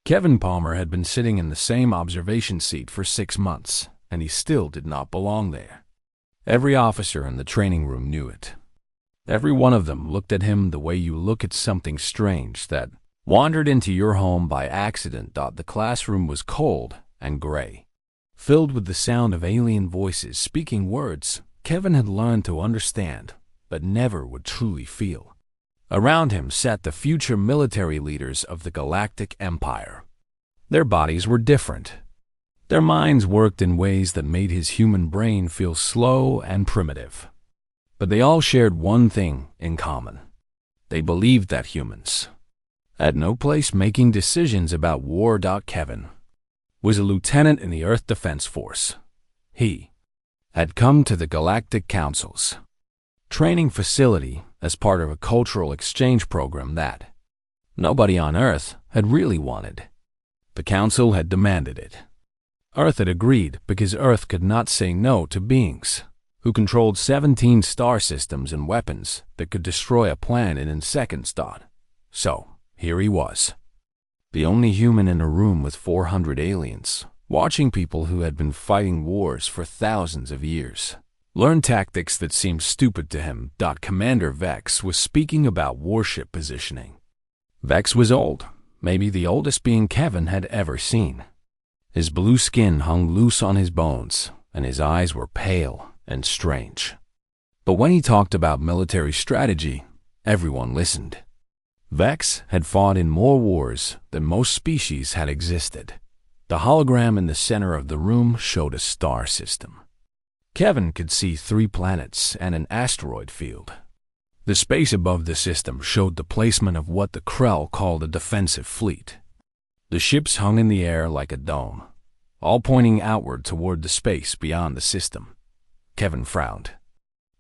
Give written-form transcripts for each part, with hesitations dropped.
Kevin Palmer had been sitting in the same observation seat for 6 months, and he still did not belong there. Every officer in the training room knew it. Every one of them looked at him the way you look at something strange that wandered into your home by accident. The classroom was cold and gray, filled with the sound of alien voices speaking words Kevin had learned to understand, but never would truly feel. Around him sat the future military leaders of the Galactic Empire. Their bodies were different. Their minds worked in ways that made his human brain feel slow and primitive. But they all shared one thing in common. They believed that humans had no place making decisions about war. Kevin was a lieutenant in the Earth Defense Force. He had come to the Galactic Council's training facility as part of a cultural exchange program that nobody on Earth had really wanted. The Council had demanded it. Earth had agreed because Earth could not say no to beings who controlled 17 star systems and weapons that could destroy a planet in seconds. So, here he was, the only human in a room with 400 aliens, watching people who had been fighting wars for thousands of years learn tactics that seemed stupid to him. Commander Vex was speaking about warship positioning. Vex was old, maybe the oldest being Kevin had ever seen. His blue skin hung loose on his bones, and his eyes were pale and strange. But when he talked about military strategy, everyone listened. Vex had fought in more wars than most species had existed. The hologram in the center of the room showed a star system. Kevin could see 3 planets and an asteroid field. The space above the system showed the placement of what the Krell called a defensive fleet. The ships hung in the air like a dome, all pointing outward toward the space beyond the system. Kevin frowned.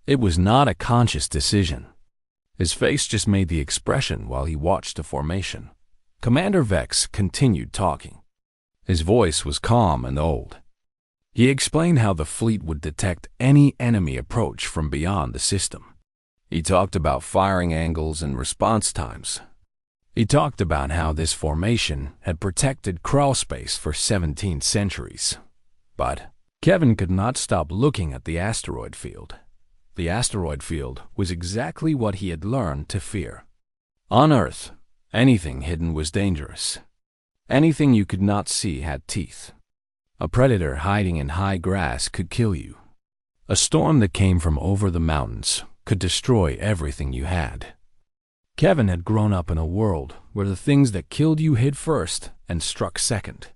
It was not a conscious decision. His face just made the expression while he watched the formation. Commander Vex continued talking. His voice was calm and old. He explained how the fleet would detect any enemy approach from beyond the system. He talked about firing angles and response times. He talked about how this formation had protected crawl space for 17 centuries. But Kevin could not stop looking at the asteroid field. The asteroid field was exactly what he had learned to fear. On Earth, anything hidden was dangerous. Anything you could not see had teeth. A predator hiding in high grass could kill you. A storm that came from over the mountains could destroy everything you had. Kevin had grown up in a world where the things that killed you hit first and struck second.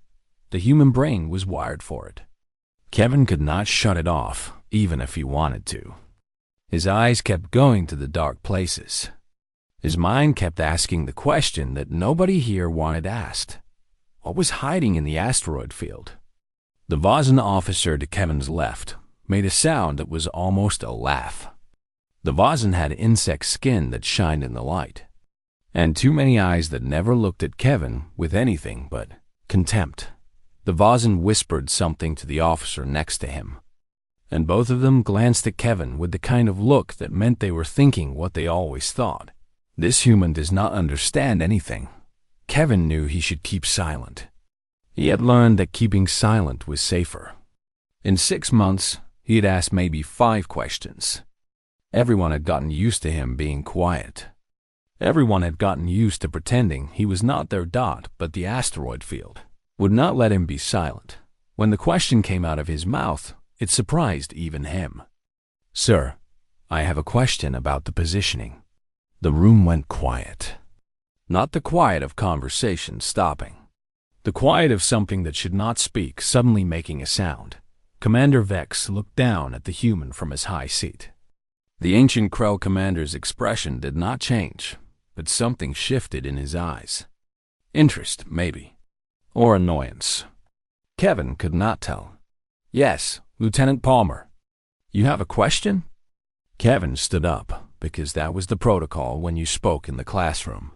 The human brain was wired for it. Kevin could not shut it off, even if he wanted to. His eyes kept going to the dark places. His mind kept asking the question that nobody here wanted asked. What was hiding in the asteroid field? The Vazan officer to Kevin's left made a sound that was almost a laugh. The Vazan had insect skin that shined in the light, and too many eyes that never looked at Kevin with anything but contempt. The Vazan whispered something to the officer next to him, and both of them glanced at Kevin with the kind of look that meant they were thinking what they always thought. This human does not understand anything. Kevin knew he should keep silent. He had learned that keeping silent was safer. In 6 months, he had asked maybe 5 questions. Everyone had gotten used to him being quiet. Everyone had gotten used to pretending he was not their dot, but the asteroid field would not let him be silent. When the question came out of his mouth, it surprised even him. "Sir, I have a question about the positioning." The room went quiet. Not the quiet of conversation stopping. The quiet of something that should not speak suddenly making a sound. Commander Vex looked down at the human from his high seat. The ancient Krell commander's expression did not change, but something shifted in his eyes. Interest, maybe, or annoyance. Kevin could not tell. "Yes, Lieutenant Palmer. You have a question?" Kevin stood up, because that was the protocol when you spoke in the classroom.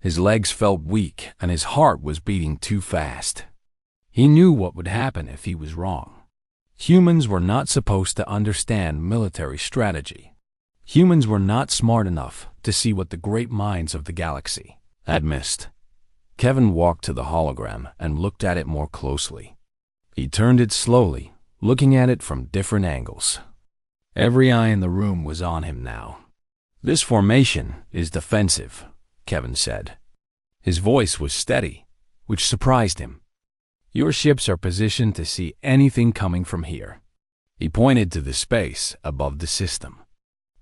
His legs felt weak, and his heart was beating too fast. He knew what would happen if he was wrong. Humans were not supposed to understand military strategy. Humans were not smart enough to see what the great minds of the galaxy had missed. Kevin walked to the hologram and looked at it more closely. He turned it slowly, looking at it from different angles. Every eye in the room was on him now. "This formation is defensive," Kevin said. His voice was steady, which surprised him. "Your ships are positioned to see anything coming from here." He pointed to the space above the system.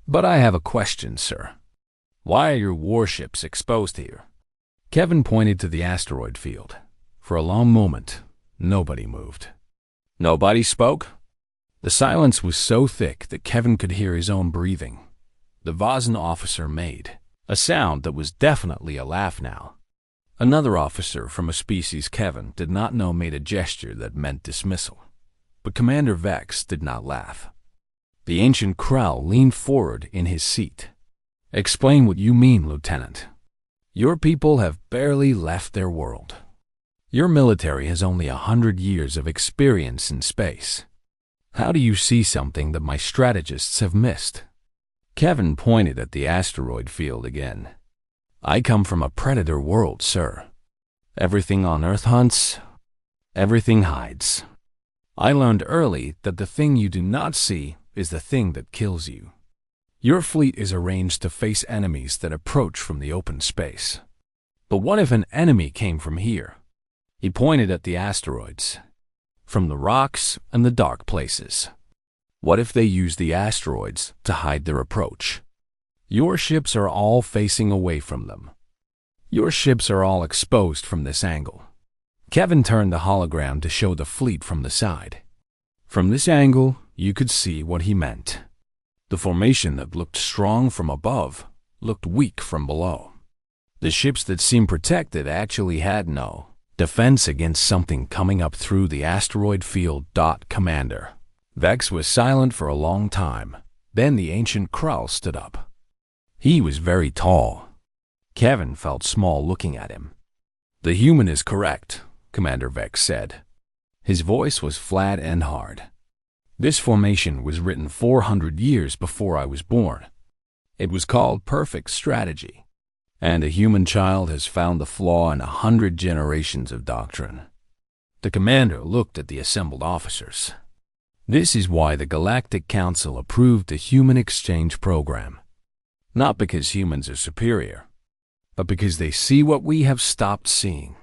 "But I have a question, sir. Why are your warships exposed here?" Kevin pointed to the asteroid field. For a long moment, nobody moved. Nobody spoke? The silence was so thick that Kevin could hear his own breathing. The Vazen officer made a sound that was definitely a laugh now. Another officer from a species Kevin did not know made a gesture that meant dismissal. But Commander Vex did not laugh. The ancient Krell leaned forward in his seat. "Explain what you mean, Lieutenant. Your people have barely left their world. Your military has only 100 years of experience in space. How do you see something that my strategists have missed?" Kevin pointed at the asteroid field again. "I come from a predator world, sir. Everything on Earth hunts, everything hides. I learned early that the thing you do not see is the thing that kills you. Your fleet is arranged to face enemies that approach from the open space. But what if an enemy came from here?" He pointed at the asteroids. "From the rocks and the dark places. What if they use the asteroids to hide their approach? Your ships are all facing away from them. Your ships are all exposed from this angle." Kevin turned the hologram to show the fleet from the side. From this angle, you could see what he meant. The formation that looked strong from above looked weak from below. The ships that seemed protected actually had no defense against something coming up through the asteroid field. Commander Vex was silent for a long time. Then the ancient Krell stood up. He was very tall. Kevin felt small looking at him. "The human is correct," Commander Vex said. His voice was flat and hard. "This formation was written 400 years before I was born. It was called perfect strategy. And a human child has found the flaw in 100 generations of doctrine." The commander looked at the assembled officers. "This is why the Galactic Council approved the human exchange program. Not because humans are superior, but because they see what we have stopped seeing.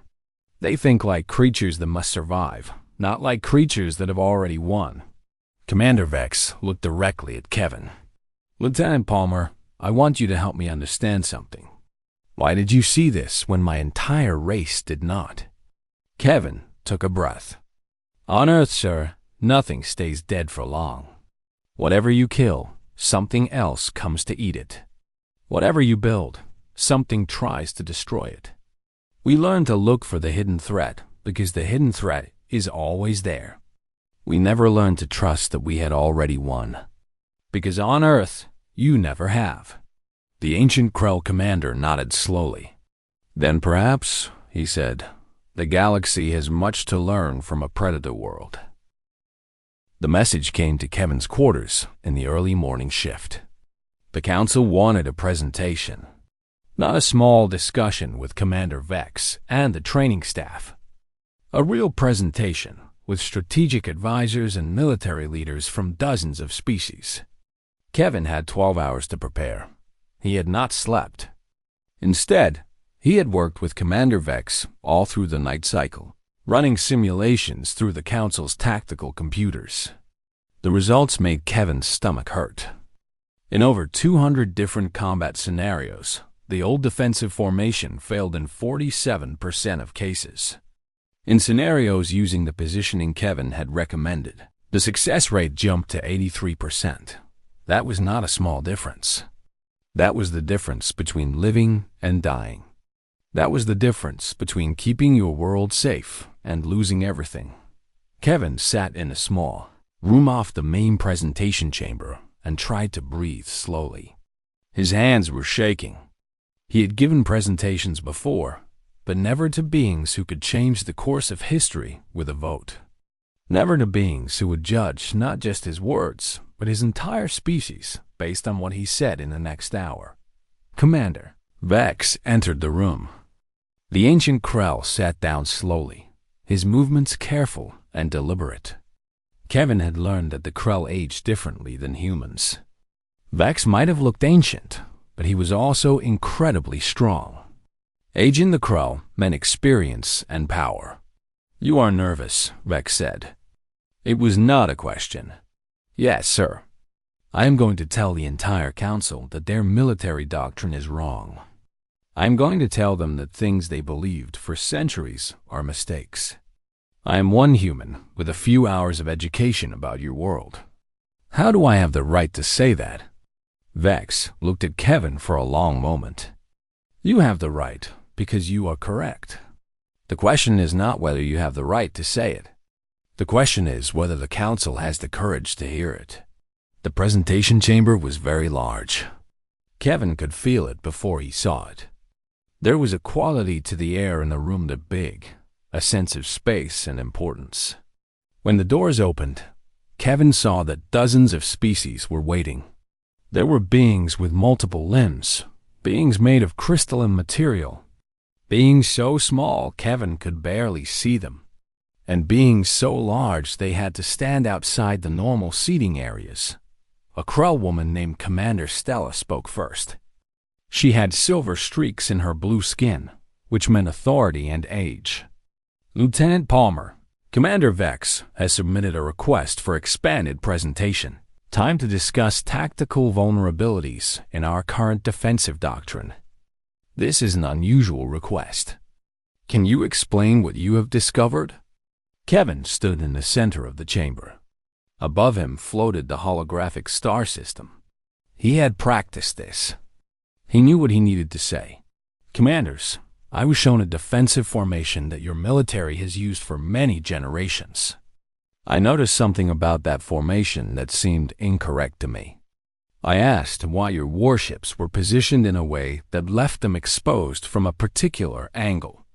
They think like creatures that must survive, not like creatures that have already won." Commander Vex looked directly at Kevin. "Lieutenant Palmer, I want you to help me understand something. Why did you see this when my entire race did not?" Kevin took a breath. "On Earth, sir, nothing stays dead for long. Whatever you kill, something else comes to eat it. Whatever you build, something tries to destroy it. We learn to look for the hidden threat because the hidden threat is always there. We never learned to trust that we had already won. Because on Earth, you never have." The ancient Krell commander nodded slowly. "Then perhaps," he said, "the galaxy has much to learn from a predator world." The message came to Kevin's quarters in the early morning shift. The council wanted a presentation, not a small discussion with Commander Vex and the training staff. A real presentation with strategic advisors and military leaders from dozens of species. Kevin had 12 hours to prepare. He had not slept. Instead, he had worked with Commander Vex all through the night cycle, running simulations through the Council's tactical computers. The results made Kevin's stomach hurt. In over 200 different combat scenarios, the old defensive formation failed in 47% of cases. In scenarios using the positioning Kevin had recommended, the success rate jumped to 83%. That was not a small difference. That was the difference between living and dying. That was the difference between keeping your world safe and losing everything. Kevin sat in a small room off the main presentation chamber and tried to breathe slowly. His hands were shaking. He had given presentations before, but never to beings who could change the course of history with a vote. Never to beings who would judge not just his words, but his entire species based on what he said in the next hour. Commander Vex entered the room. The ancient Krell sat down slowly, his movements careful and deliberate. Kevin had learned that the Krell aged differently than humans. Vex might have looked ancient, but he was also incredibly strong. Age in the Krell meant experience and power. "You are nervous," Vex said. It was not a question. "Yes, sir. I am going to tell the entire council that their military doctrine is wrong. I am going to tell them that things they believed for centuries are mistakes. I am one human with a few hours of education about your world. How do I have the right to say that?" Vex looked at Kevin for a long moment. "You have the right because you are correct. The question is not whether you have the right to say it. The question is whether the council has the courage to hear it." The presentation chamber was very large. Kevin could feel it before he saw it. There was a quality to the air in the room that big, a sense of space and importance. When the doors opened, Kevin saw that dozens of species were waiting. There were beings with multiple limbs, beings made of crystalline material, beings so small Kevin could barely see them, and beings so large they had to stand outside the normal seating areas. A Krell woman named Commander Stella spoke first. She had silver streaks in her blue skin, which meant authority and age. "Lieutenant Palmer, Commander Vex has submitted a request for expanded presentation. Time to discuss tactical vulnerabilities in our current defensive doctrine. This is an unusual request. Can you explain what you have discovered?" Kevin stood in the center of the chamber. Above him floated the holographic star system. He had practiced this. He knew what he needed to say. "Commanders, I was shown a defensive formation that your military has used for many generations. I noticed something about that formation that seemed incorrect to me. I asked why your warships were positioned in a way that left them exposed from a particular angle.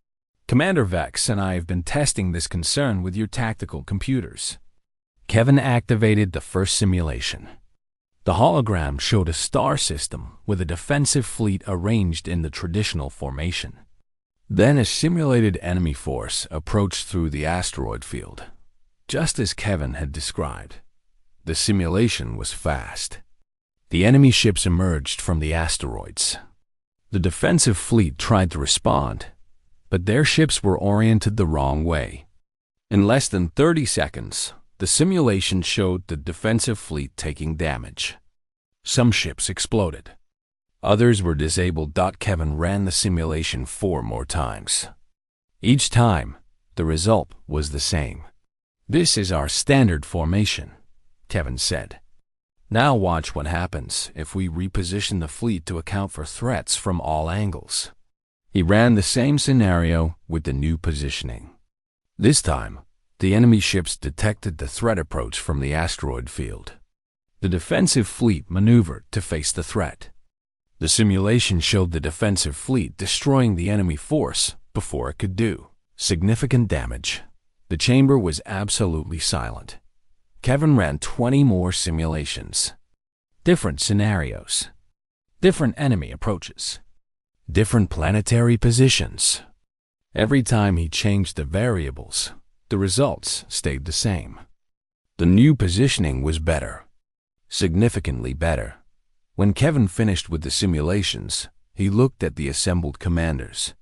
Commander Vex and I have been testing this concern with your tactical computers." Kevin activated the first simulation. The hologram showed a star system with a defensive fleet arranged in the traditional formation. Then a simulated enemy force approached through the asteroid field, just as Kevin had described. The simulation was fast. The enemy ships emerged from the asteroids. The defensive fleet tried to respond, but their ships were oriented the wrong way. In less than 30 seconds, the simulation showed the defensive fleet taking damage. Some ships exploded. Others were disabled. Kevin ran the simulation 4 more times. Each time, the result was the same. "This is our standard formation," Kevin said. "Now watch what happens if we reposition the fleet to account for threats from all angles." He ran the same scenario with the new positioning. This time, the enemy ships detected the threat approach from the asteroid field. The defensive fleet maneuvered to face the threat. The simulation showed the defensive fleet destroying the enemy force before it could do significant damage. The chamber was absolutely silent. Kevin ran 20 more simulations. Different scenarios. Different enemy approaches. Different planetary positions. Every time he changed the variables, the results stayed the same. The new positioning was better. Significantly better. When Kevin finished with the simulations, he looked at the assembled commanders.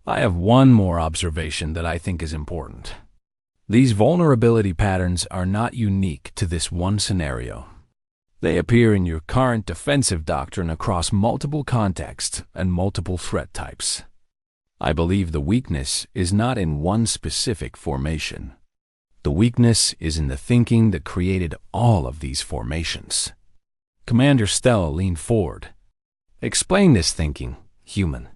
"I have one more observation that I think is important. These vulnerability patterns are not unique to this one scenario. They appear in your current defensive doctrine across multiple contexts and multiple threat types. I believe the weakness is not in one specific formation. The weakness is in the thinking that created all of these formations." Commander Stella leaned forward. "Explain this thinking, human.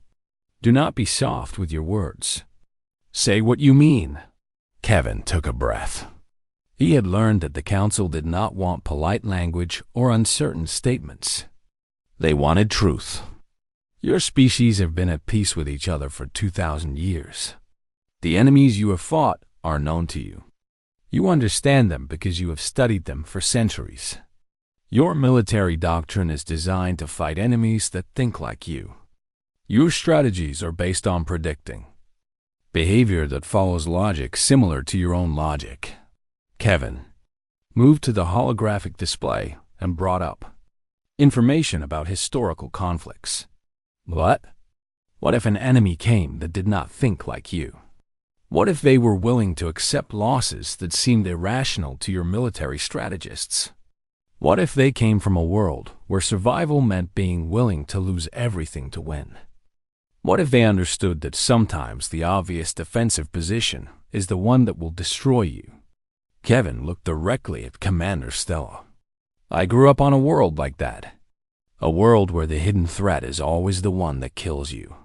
Do not be soft with your words. Say what you mean." Kevin took a breath. He had learned that the council did not want polite language or uncertain statements. They wanted truth. Your species have been at peace with each other for 2,000 years. The enemies you have fought are known to you. You understand them because you have studied them for centuries. Your military doctrine is designed to fight enemies that think like you. Your strategies are based on predicting, behavior that follows logic similar to your own logic. Kevin moved to the holographic display and brought up information about historical conflicts. What? What if an enemy came that did not think like you? What if they were willing to accept losses that seemed irrational to your military strategists? What if they came from a world where survival meant being willing to lose everything to win? What if they understood that sometimes the obvious defensive position is the one that will destroy you? Kevin looked directly at Commander Stella. I grew up on a world like that. A world where the hidden threat is always the one that kills you.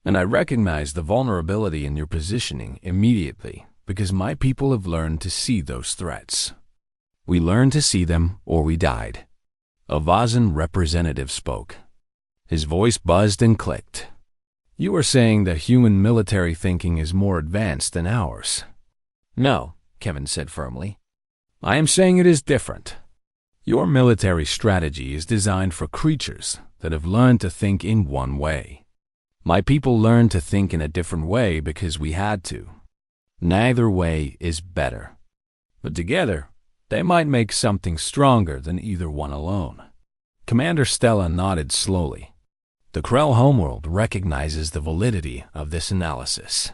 And I recognize the vulnerability in your positioning immediately because my people have learned to see those threats. We learned to see them or we died. A Vazan representative spoke. His voice buzzed and clicked. You are saying that human military thinking is more advanced than ours. No, Kevin said firmly. I am saying it is different. Your military strategy is designed for creatures that have learned to think in one way. My people learned to think in a different way because we had to. Neither way is better. But together, they might make something stronger than either one alone. Commander Stella nodded slowly. The Krell homeworld recognizes the validity of this analysis.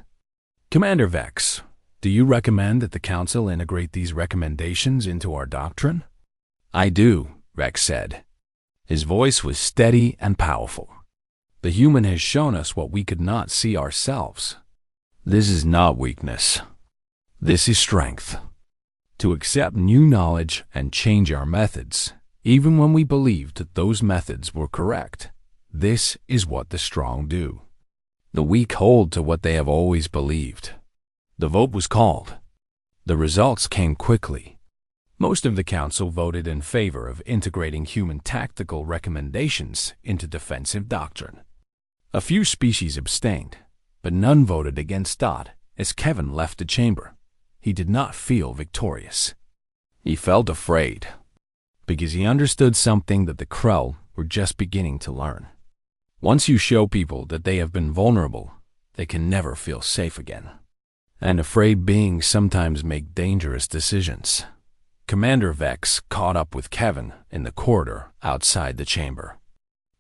Commander Vex, do you recommend that the Council integrate these recommendations into our doctrine? I do, Vex said. His voice was steady and powerful. The human has shown us what we could not see ourselves. This is not weakness. This is strength. To accept new knowledge and change our methods, even when we believed that those methods were correct. This is what the strong do. The weak hold to what they have always believed. The vote was called. The results came quickly. Most of the council voted in favor of integrating human tactical recommendations into defensive doctrine. A few species abstained, but none voted against Dot as Kevin left the chamber. He did not feel victorious. He felt afraid, because he understood something that the Krell were just beginning to learn. Once you show people that they have been vulnerable, they can never feel safe again. And afraid beings sometimes make dangerous decisions. Commander Vex caught up with Kevin in the corridor outside the chamber.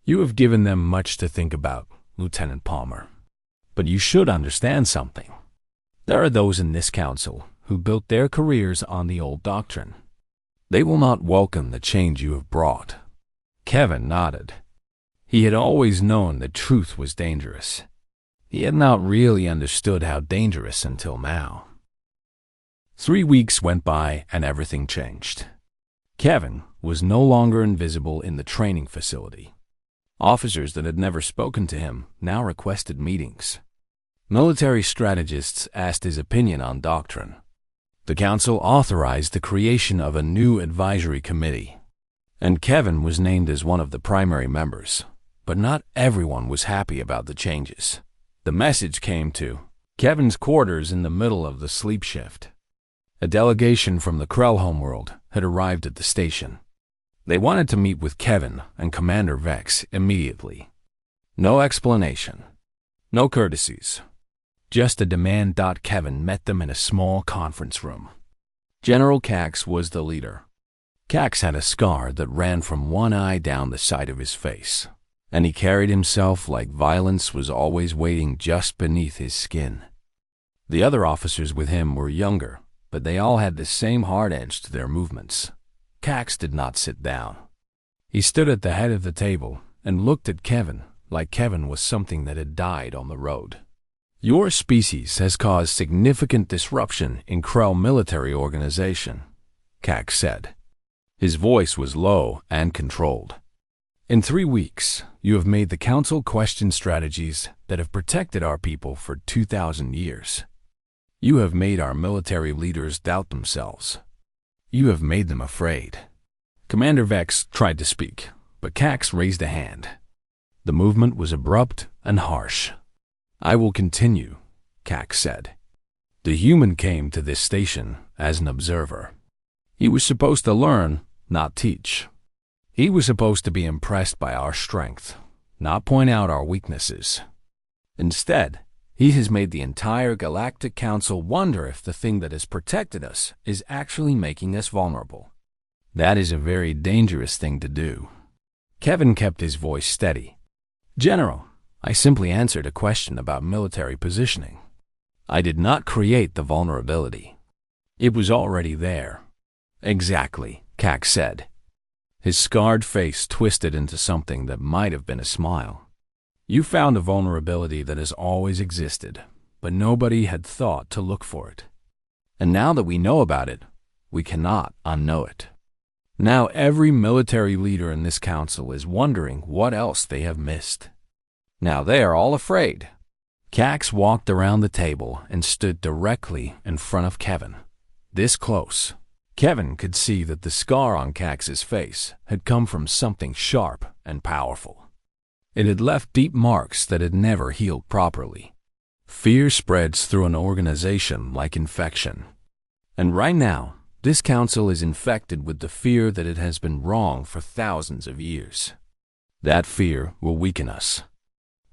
You have given them much to think about, Lieutenant Palmer. But you should understand something. There are those in this council who built their careers on the old doctrine. They will not welcome the change you have brought. Kevin nodded. He had always known that truth was dangerous. He had not really understood how dangerous until now. 3 weeks went by and everything changed. Kevin was no longer invisible in the training facility. Officers that had never spoken to him now requested meetings. Military strategists asked his opinion on doctrine. The council authorized the creation of a new advisory committee, and Kevin was named as one of the primary members. But not everyone was happy about the changes. The message came to Kevin's quarters in the middle of the sleep shift. A delegation from the Krell homeworld had arrived at the station. They wanted to meet with Kevin and Commander Vex immediately. No explanation. No courtesies. Just a demand. Kevin met them in a small conference room. General Cax was the leader. Cax had a scar that ran from one eye down the side of his face, and he carried himself like violence was always waiting just beneath his skin. The other officers with him were younger, but they all had the same hard edge to their movements. Cax did not sit down. He stood at the head of the table and looked at Kevin like Kevin was something that had died on the road. Your species has caused significant disruption in Krell military organization, Cax said. His voice was low and controlled. In 3 weeks, you have made the Council question strategies that have protected our people for 2,000 years. You have made our military leaders doubt themselves. You have made them afraid. Commander Vex tried to speak, but Cax raised a hand. The movement was abrupt and harsh. I will continue, Cax said. The human came to this station as an observer. He was supposed to learn, not teach. He was supposed to be impressed by our strength, not point out our weaknesses. Instead, He has made the entire Galactic Council wonder if the thing that has protected us is actually making us vulnerable. That is a very dangerous thing to do. Kevin kept his voice steady. General, I simply answered a question about military positioning. I did not create the vulnerability. It was already there. Exactly, Cax said. His scarred face twisted into something that might have been a smile. You found a vulnerability that has always existed, but nobody had thought to look for it. And now that we know about it, we cannot unknow it. Now every military leader in this council is wondering what else they have missed. Now they are all afraid. Cax walked around the table and stood directly in front of Kevin. This close. Kevin could see that the scar on Cax's face had come from something sharp and powerful. It had left deep marks that had never healed properly. Fear spreads through an organization like infection. And right now, this council is infected with the fear that it has been wrong for thousands of years. That fear will weaken us.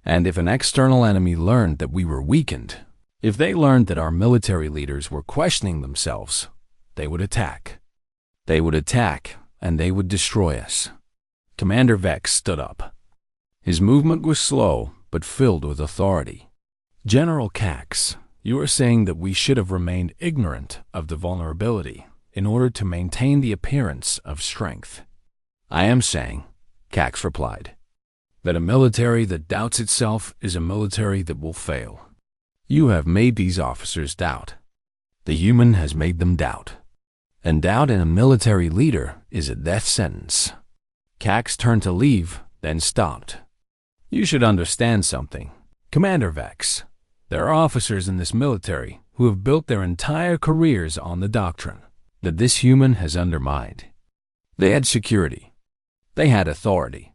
And if an external enemy learned that we were weakened, if they learned that our military leaders were questioning themselves, they would attack. They would attack, and they would destroy us. Commander Vex stood up. His movement was slow, but filled with authority. General Cax, you are saying that we should have remained ignorant of the vulnerability in order to maintain the appearance of strength. I am saying, Cax replied, that a military that doubts itself is a military that will fail. You have made these officers doubt. The human has made them doubt. And doubt in a military leader is a death sentence. Cax turned to leave, then stopped. You should understand something, Commander Vex. There are officers in this military who have built their entire careers on the doctrine that this human has undermined. They had security. They had authority.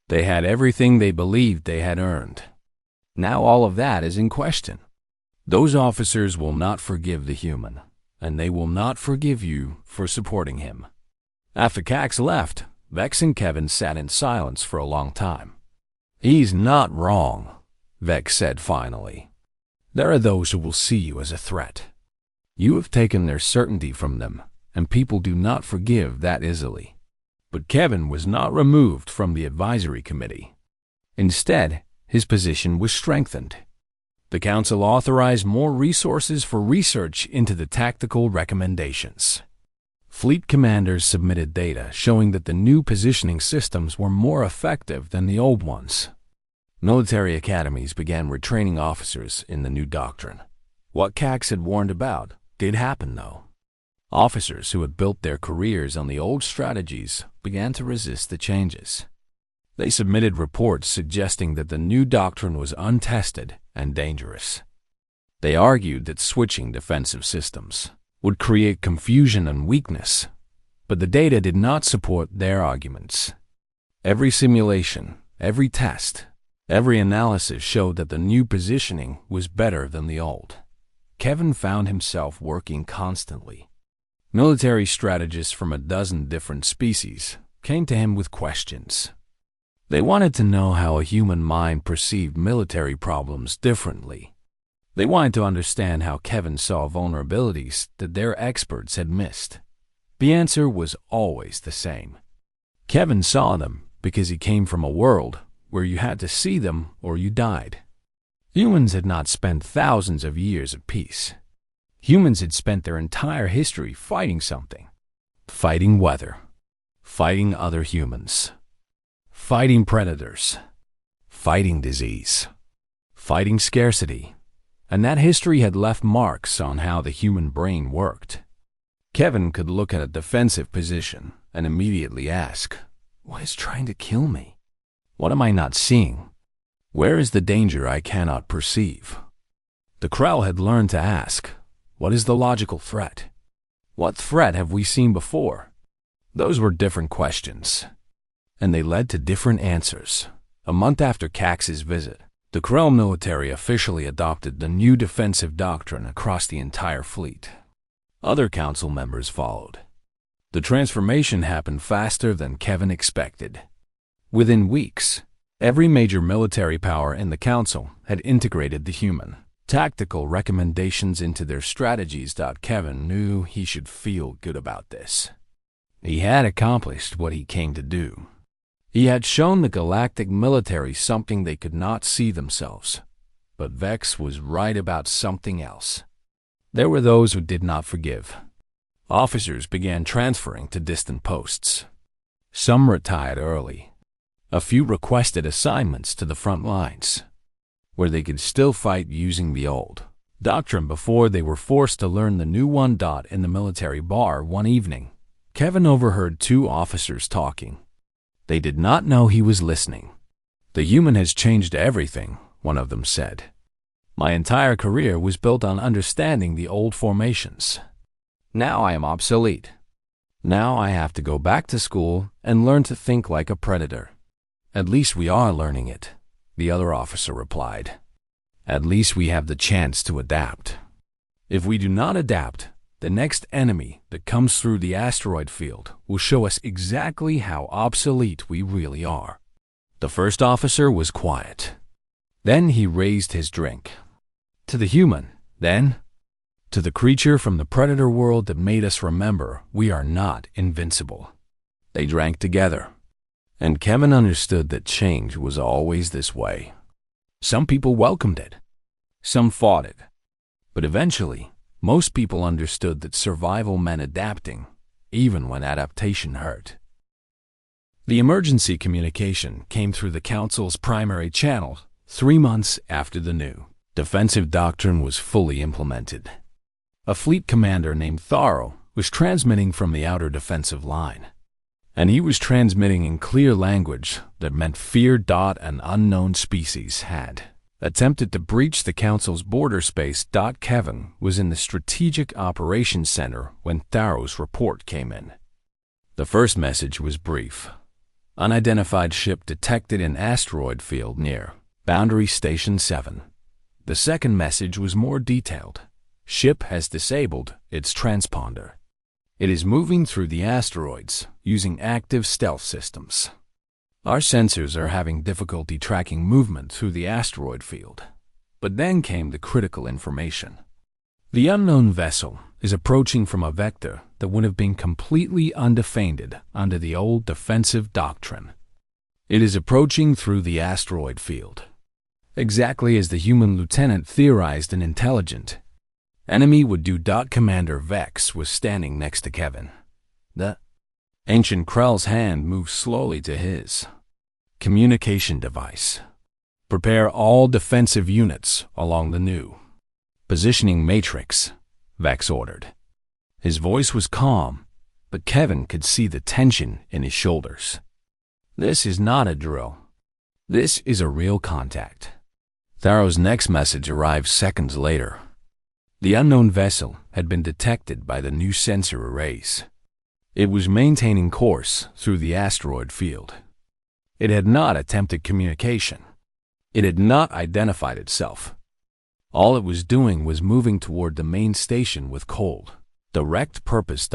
They had everything they believed they had earned. Now all of that is in question. Those officers will not forgive the human, and they will not forgive you for supporting him. After Cax left, Vex and Kevin sat in silence for a long time. He's not wrong, Vex said finally. There are those who will see you as a threat. You have taken their certainty from them, and people do not forgive that easily. But Kevin was not removed from the advisory committee. Instead, his position was strengthened. The council authorized more resources for research into the tactical recommendations. Fleet commanders submitted data showing that the new positioning systems were more effective than the old ones. Military academies began retraining officers in the new doctrine. What Cax had warned about did happen, though. Officers who had built their careers on the old strategies began to resist the changes. They submitted reports suggesting that the new doctrine was untested and dangerous. They argued that switching defensive systems would create confusion and weakness, but the data did not support their arguments. Every simulation, every test, every analysis showed that the new positioning was better than the old. Kevin found himself working constantly. Military strategists from a dozen different species came to him with questions. They wanted to know how a human mind perceived military problems differently. They wanted to understand how Kevin saw vulnerabilities that their experts had missed. The answer was always the same. Kevin saw them because he came from a world where you had to see them or you died. Humans had not spent thousands of years at peace. Humans had spent their entire history fighting something. Fighting weather. Fighting other humans. Fighting predators. Fighting disease. Fighting scarcity. And that history had left marks on how the human brain worked. Kevin could look at a defensive position and immediately ask, what is trying to kill me? What am I not seeing? Where is the danger I cannot perceive? The Krell had learned to ask, what is the logical threat? What threat have we seen before? Those were different questions, and they led to different answers. A month after Cax's visit, the Krell military officially adopted the new defensive doctrine across the entire fleet. Other council members followed. The transformation happened faster than Kevin expected. Within weeks, every major military power in the council had integrated the human. tactical recommendations into their strategies. Kevin knew he should feel good about this. He had accomplished what he came to do. He had shown the galactic military something they could not see themselves. But Vex was right about something else. There were those who did not forgive. Officers began transferring to distant posts. Some retired early. A few requested assignments to the front lines, where they could still fight using the old doctrine before they were forced to learn the new one. In the military bar one evening, Kevin overheard two officers talking. They did not know he was listening. "The human has changed everything," one of them said. "My entire career was built on understanding the old formations. Now I am obsolete. Now I have to go back to school and learn to think like a predator." "At least we are learning it," the other officer replied. "At least we have the chance to adapt. If we do not adapt, the next enemy that comes through the asteroid field will show us exactly how obsolete we really are." The first officer was quiet. Then he raised his drink. "To the human, then. To the creature from the predator world that made us remember we are not invincible." They drank together. And Kevin understood that change was always this way. Some people welcomed it. Some fought it. But eventually, most people understood that survival meant adapting, even when adaptation hurt. The emergency communication came through the Council's primary channel 3 months after the new defensive doctrine was fully implemented. A fleet commander named Tharo was transmitting from the outer defensive line. And he was transmitting in clear language that meant fear. An unknown species had attempted to breach the Council's border space. Kevin was in the Strategic Operations Center when Tharo's report came in. The first message was brief. Unidentified ship detected in asteroid field near Boundary Station 7. The second message was more detailed. Ship has disabled its transponder. It is moving through the asteroids using active stealth systems. Our sensors are having difficulty tracking movement through the asteroid field. But then came the critical information. The unknown vessel is approaching from a vector that would have been completely undefended under the old defensive doctrine. It is approaching through the asteroid field, exactly as the human lieutenant theorized and intelligent enemy would do. Commander Vex was standing next to Kevin. The ancient Krell's hand moved slowly to his communication device. "Prepare all defensive units along the new positioning matrix," Vex ordered. His voice was calm, but Kevin could see the tension in his shoulders. This is not a drill. This is a real contact. Tharo's next message arrived seconds later. The unknown vessel had been detected by the new sensor arrays. It was maintaining course through the asteroid field. It had not attempted communication. It had not identified itself. All it was doing was moving toward the main station with cold, direct purpose.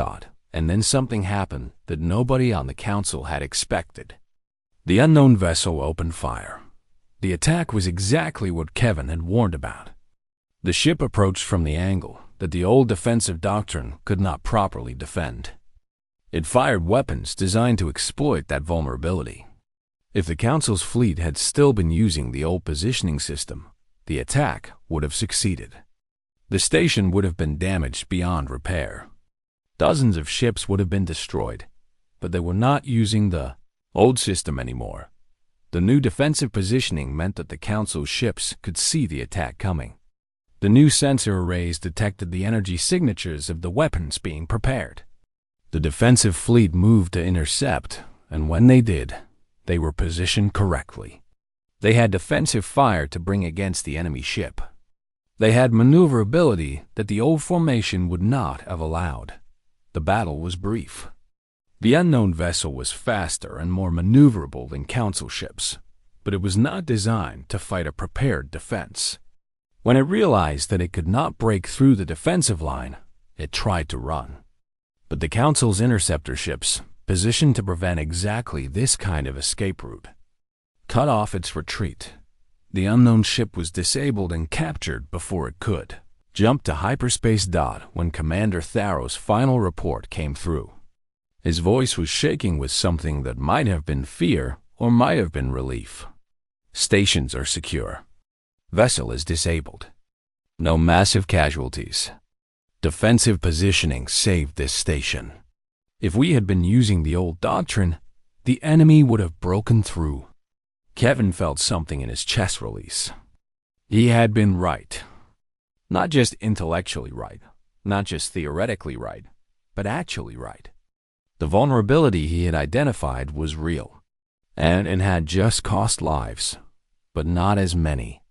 And then something happened that nobody on the Council had expected. The unknown vessel opened fire. The attack was exactly what Kevin had warned about. The ship approached from the angle that the old defensive doctrine could not properly defend. It fired weapons designed to exploit that vulnerability. If the Council's fleet had still been using the old positioning system, the attack would have succeeded. The station would have been damaged beyond repair. Dozens of ships would have been destroyed, but they were not using the old system anymore. The new defensive positioning meant that the Council's ships could see the attack coming. The new sensor arrays detected the energy signatures of the weapons being prepared. The defensive fleet moved to intercept, and when they did, they were positioned correctly. They had defensive fire to bring against the enemy ship. They had maneuverability that the old formation would not have allowed. The battle was brief. The unknown vessel was faster and more maneuverable than Council ships, but it was not designed to fight a prepared defense. When it realized that it could not break through the defensive line, it tried to run. But the Council's interceptor ships, positioned to prevent exactly this kind of escape route, cut off its retreat. The unknown ship was disabled and captured before it could jump to hyperspace. When Commander Tharo's final report came through, his voice was shaking with something that might have been fear or might have been relief. Stations are secure. Vessel is disabled. No massive casualties. Defensive positioning saved this station. If we had been using the old doctrine, the enemy would have broken through. Kevin felt something in his chest release. He had been right. Not just intellectually right, not just theoretically right, but actually right. The vulnerability he had identified was real, and it had just cost lives, but not as many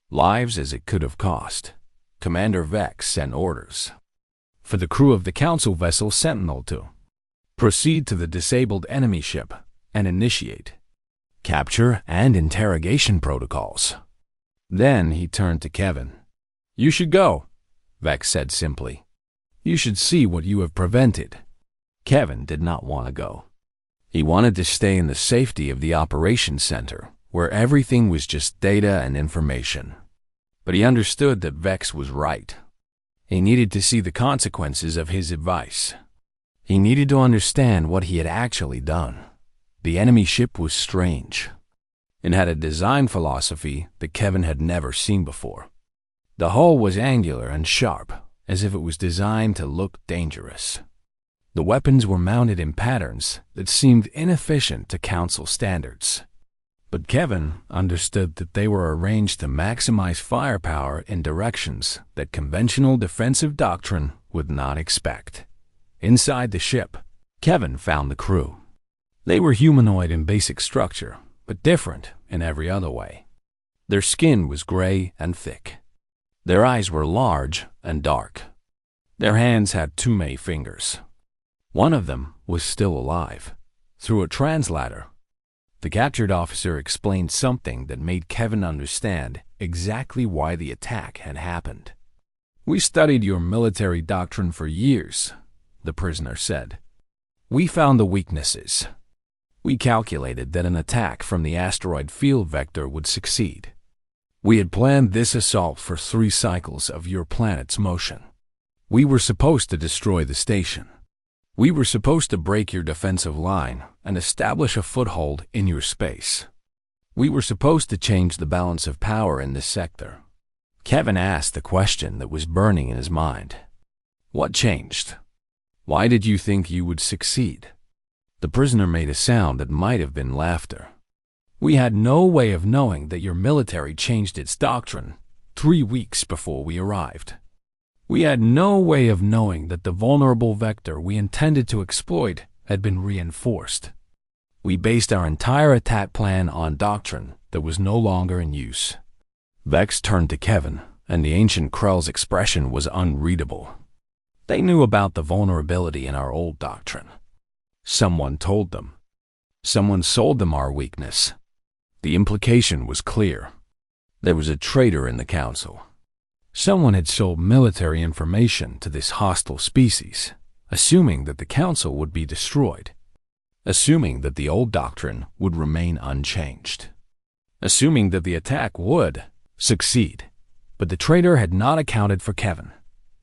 lives as it could have cost. Commander Vex sent orders for the crew of the Council vessel Sentinel to proceed to the disabled enemy ship and initiate capture and interrogation protocols. Then he turned to Kevin. "You should go," Vex said simply. "You should see what you have prevented." Kevin did not want to go. He wanted to stay in the safety of the operations center, where everything was just data and information. But he understood that Vex was right. He needed to see the consequences of his advice. He needed to understand what he had actually done. The enemy ship was strange. It had a design philosophy that Kevin had never seen before. The hull was angular and sharp, as if it was designed to look dangerous. The weapons were mounted in patterns that seemed inefficient to Council standards. But Kevin understood that they were arranged to maximize firepower in directions that conventional defensive doctrine would not expect. Inside the ship, Kevin found the crew. They were humanoid in basic structure, but different in every other way. Their skin was gray and thick. Their eyes were large and dark. Their hands had too many fingers. One of them was still alive. Through a translator, the captured officer explained something that made Kevin understand exactly why the attack had happened. "We studied your military doctrine for years," the prisoner said. "We found the weaknesses. We calculated that an attack from the asteroid field vector would succeed. We had planned this assault for 3 cycles of your planet's motion. We were supposed to destroy the station. We were supposed to break your defensive line and establish a foothold in your space. We were supposed to change the balance of power in this sector." Kevin asked the question that was burning in his mind. "What changed? Why did you think you would succeed?" The prisoner made a sound that might have been laughter. "We had no way of knowing that your military changed its doctrine 3 weeks before we arrived. We had no way of knowing that the vulnerable vector we intended to exploit had been reinforced. We based our entire attack plan on doctrine that was no longer in use." Vex turned to Kevin, and the ancient Krell's expression was unreadable. They knew about the vulnerability in our old doctrine. Someone told them. Someone sold them our weakness. The implication was clear. There was a traitor in the Council. Someone had sold military information to this hostile species, assuming that the Council would be destroyed, assuming that the old doctrine would remain unchanged, assuming that the attack would succeed. But the traitor had not accounted for Kevin,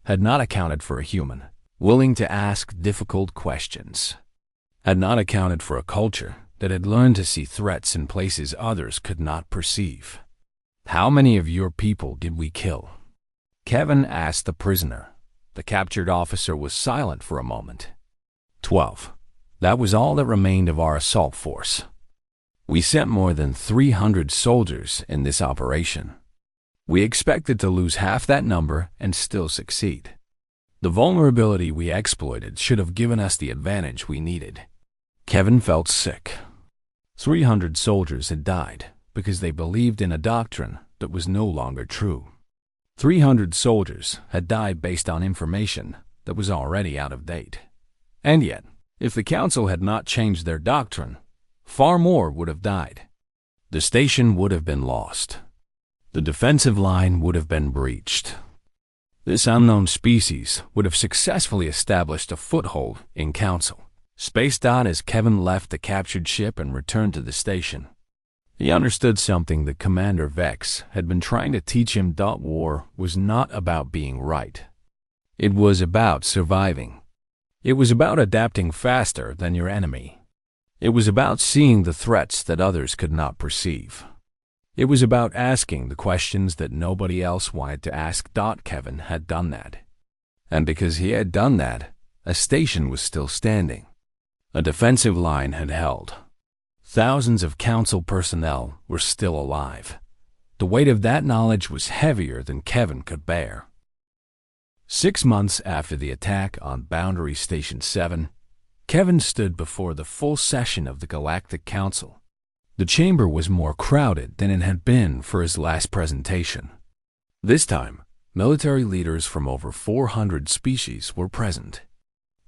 had not accounted for a human willing to ask difficult questions, had not accounted for a culture that had learned to see threats in places others could not perceive. "How many of your people did we kill?" Kevin asked the prisoner. The captured officer was silent for a moment. 12. That was all that remained of our assault force. We sent more than 300 soldiers in this operation. We expected to lose half that number and still succeed. The vulnerability we exploited should have given us the advantage we needed. Kevin felt sick. 300 soldiers had died because they believed in a doctrine that was no longer true. 300 soldiers had died based on information that was already out of date. And yet, if the Council had not changed their doctrine, far more would have died. The station would have been lost. The defensive line would have been breached. This unknown species would have successfully established a foothold in Council. Spaced out as Kevin left the captured ship and returned to the station. He understood something that Commander Vex had been trying to teach him. War was not about being right. It was about surviving. It was about adapting faster than your enemy. It was about seeing the threats that others could not perceive. It was about asking the questions that nobody else wanted to ask. Kevin had done that. And because he had done that, a station was still standing. A defensive line had held. Thousands of council personnel were still alive. The weight of that knowledge was heavier than Kevin could bear. 6 months after the attack on Boundary Station 7, Kevin stood before the full session of the Galactic Council. The chamber was more crowded than it had been for his last presentation. This time, military leaders from over 400 species were present.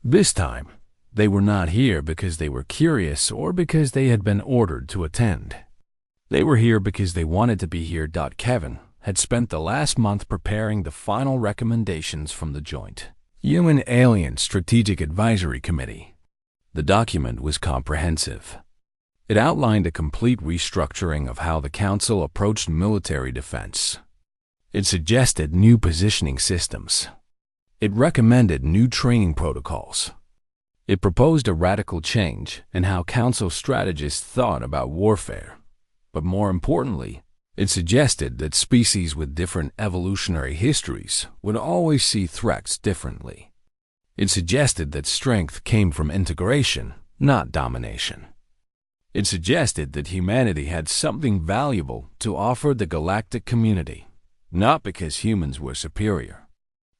This time, they were not here because they were curious or because they had been ordered to attend. They were here because they wanted to be here. Kevin had spent the last month preparing the final recommendations from the Joint Human-Alien Strategic Advisory Committee. The document was comprehensive. It outlined a complete restructuring of how the Council approached military defense. It suggested new positioning systems. It recommended new training protocols. It proposed a radical change in how Council strategists thought about warfare. But more importantly, it suggested that species with different evolutionary histories would always see threats differently. It suggested that strength came from integration, not domination. It suggested that humanity had something valuable to offer the galactic community, not because humans were superior,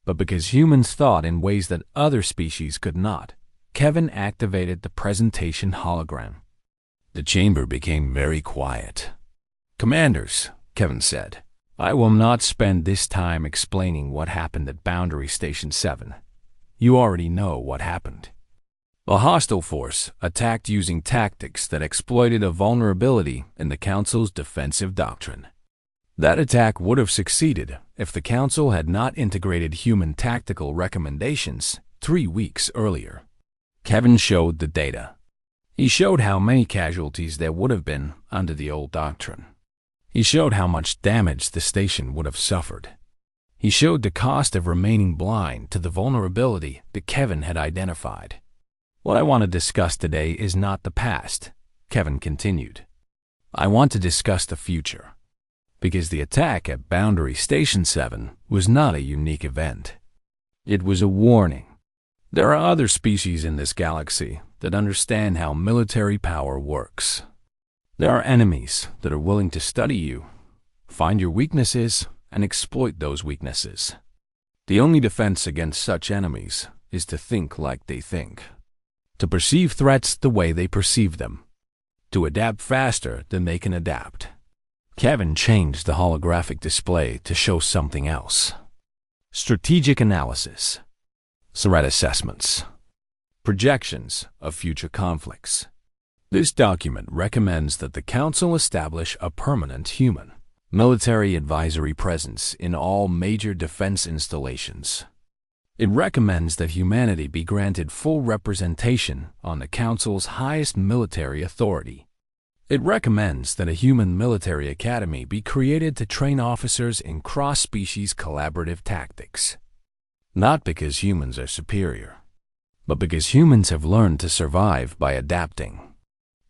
but because humans thought in ways that other species could not. Kevin activated the presentation hologram. The chamber became very quiet. "Commanders," Kevin said, "I will not spend this time explaining what happened at Boundary Station 7. You already know what happened. A hostile force attacked using tactics that exploited a vulnerability in the Council's defensive doctrine. That attack would have succeeded if the Council had not integrated human tactical recommendations 3 weeks earlier." Kevin showed the data. He showed how many casualties there would have been under the old doctrine. He showed how much damage the station would have suffered. He showed the cost of remaining blind to the vulnerability that Kevin had identified. "What I want to discuss today is not the past," Kevin continued. "I want to discuss the future. Because the attack at Boundary Station 7 was not a unique event. It was a warning. There are other species in this galaxy that understand how military power works. There are enemies that are willing to study you, find your weaknesses, and exploit those weaknesses. The only defense against such enemies is to think like they think, to perceive threats the way they perceive them, to adapt faster than they can adapt." Kevin changed the holographic display to show something else. Strategic analysis, threat assessments, projections of future conflicts. This document recommends that the Council establish a permanent human military advisory presence in all major defense installations. It recommends that humanity be granted full representation on the Council's highest military authority. It recommends that a human military academy be created to train officers in cross-species collaborative tactics. Not because humans are superior, but because humans have learned to survive by adapting.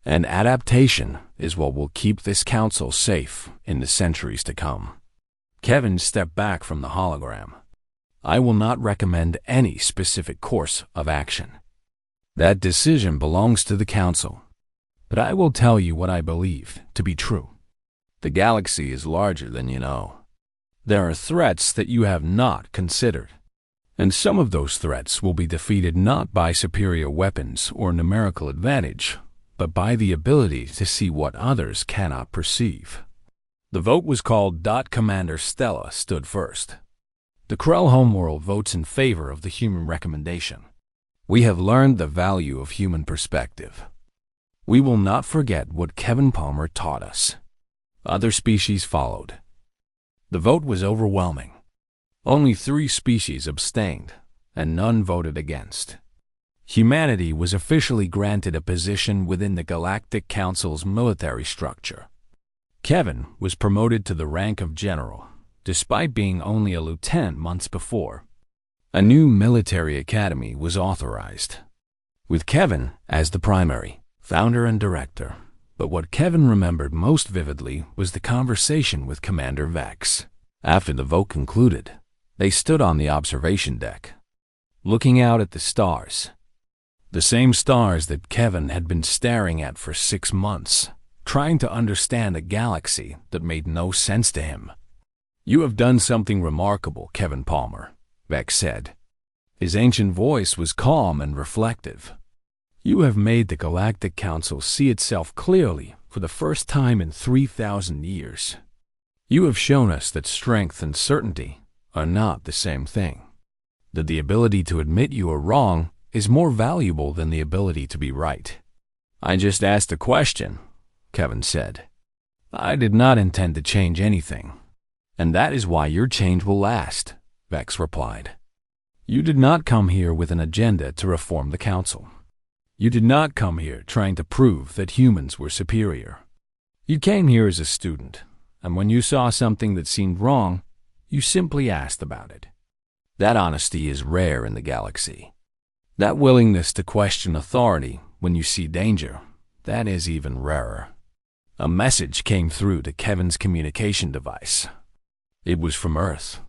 And adaptation is what will keep this Council safe in the centuries to come. Kevin stepped back from the hologram. "I will not recommend any specific course of action. That decision belongs to the Council. But I will tell you what I believe to be true. The galaxy is larger than you know. There are threats that you have not considered. And some of those threats will be defeated not by superior weapons or numerical advantage, but by the ability to see what others cannot perceive." The vote was called. Commander Stella stood first. "The Krell homeworld votes in favor of the human recommendation. We have learned the value of human perspective. We will not forget what Kevin Palmer taught us." Other species followed. The vote was overwhelming. Only 3 species abstained, and none voted against. Humanity was officially granted a position within the Galactic Council's military structure. Kevin was promoted to the rank of general, despite being only a lieutenant months before. A new military academy was authorized, with Kevin as the primary founder and director. But what Kevin remembered most vividly was the conversation with Commander Vex. After the vote concluded, they stood on the observation deck, looking out at the stars. The same stars that Kevin had been staring at for 6 months, trying to understand a galaxy that made no sense to him. "You have done something remarkable, Kevin Palmer," Vex said. His ancient voice was calm and reflective. "You have made the Galactic Council see itself clearly for the first time in 3,000 years. You have shown us that strength and certainty are not the same thing, that the ability to admit you are wrong is more valuable than the ability to be right." "I just asked a question," Kevin said. "I did not intend to change anything, and that is why your change will last," Vex replied. "You did not come here with an agenda to reform the Council. You did not come here trying to prove that humans were superior. You came here as a student, and when you saw something that seemed wrong, you simply asked about it. That honesty is rare in the galaxy. That willingness to question authority when you see danger, that is even rarer." A message came through to Kevin's communication device. It was from Earth.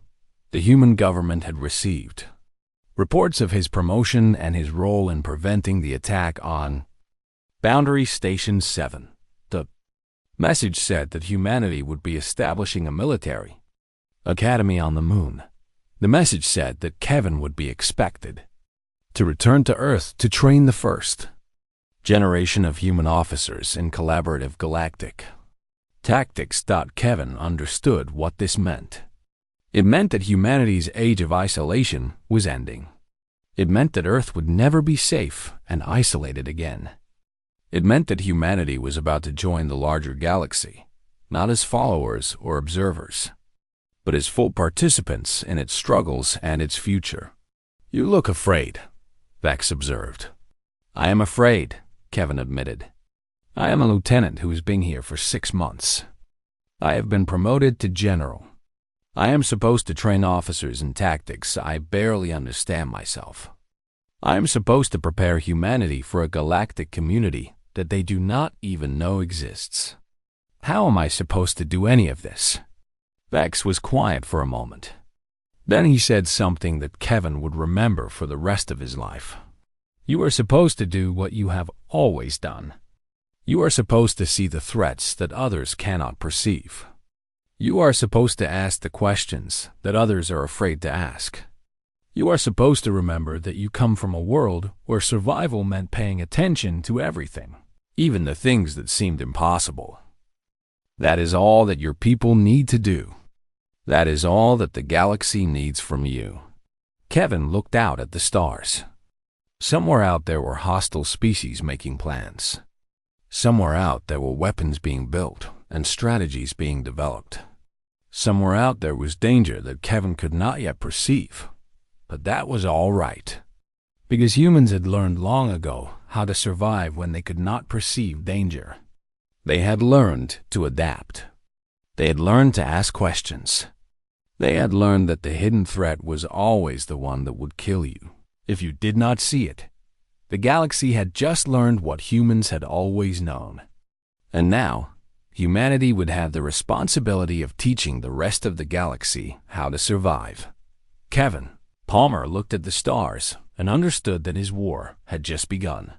The human government had received reports of his promotion and his role in preventing the attack on Boundary Station 7. The message said that humanity would be establishing a military academy on the moon. The message said that Kevin would be expected to return to Earth to train the first generation of human officers in collaborative galactic tactics. Kevin understood what this meant. It meant that humanity's age of isolation was ending. It meant that Earth would never be safe and isolated again. It meant that humanity was about to join the larger galaxy, not as followers or observers, but as full participants in its struggles and its future. "You look afraid," Vex observed. "I am afraid," Kevin admitted. "I am a lieutenant who has been here for 6 months. I have been promoted to general. I am supposed to train officers in tactics I barely understand myself. I am supposed to prepare humanity for a galactic community that they do not even know exists. How am I supposed to do any of this?" Vex was quiet for a moment. Then he said something that Kevin would remember for the rest of his life. "You are supposed to do what you have always done. You are supposed to see the threats that others cannot perceive. You are supposed to ask the questions that others are afraid to ask. You are supposed to remember that you come from a world where survival meant paying attention to everything, even the things that seemed impossible. That is all that your people need to do. That is all that the galaxy needs from you." Kevin looked out at the stars. Somewhere out there were hostile species making plans. Somewhere out there were weapons being built and strategies being developed. Somewhere out there was danger that Kevin could not yet perceive. But that was all right, because humans had learned long ago how to survive when they could not perceive danger. They had learned to adapt. They had learned to ask questions. They had learned that the hidden threat was always the one that would kill you if you did not see it. The galaxy had just learned what humans had always known. And now, humanity would have the responsibility of teaching the rest of the galaxy how to survive. Kevin Palmer looked at the stars and understood that his war had just begun.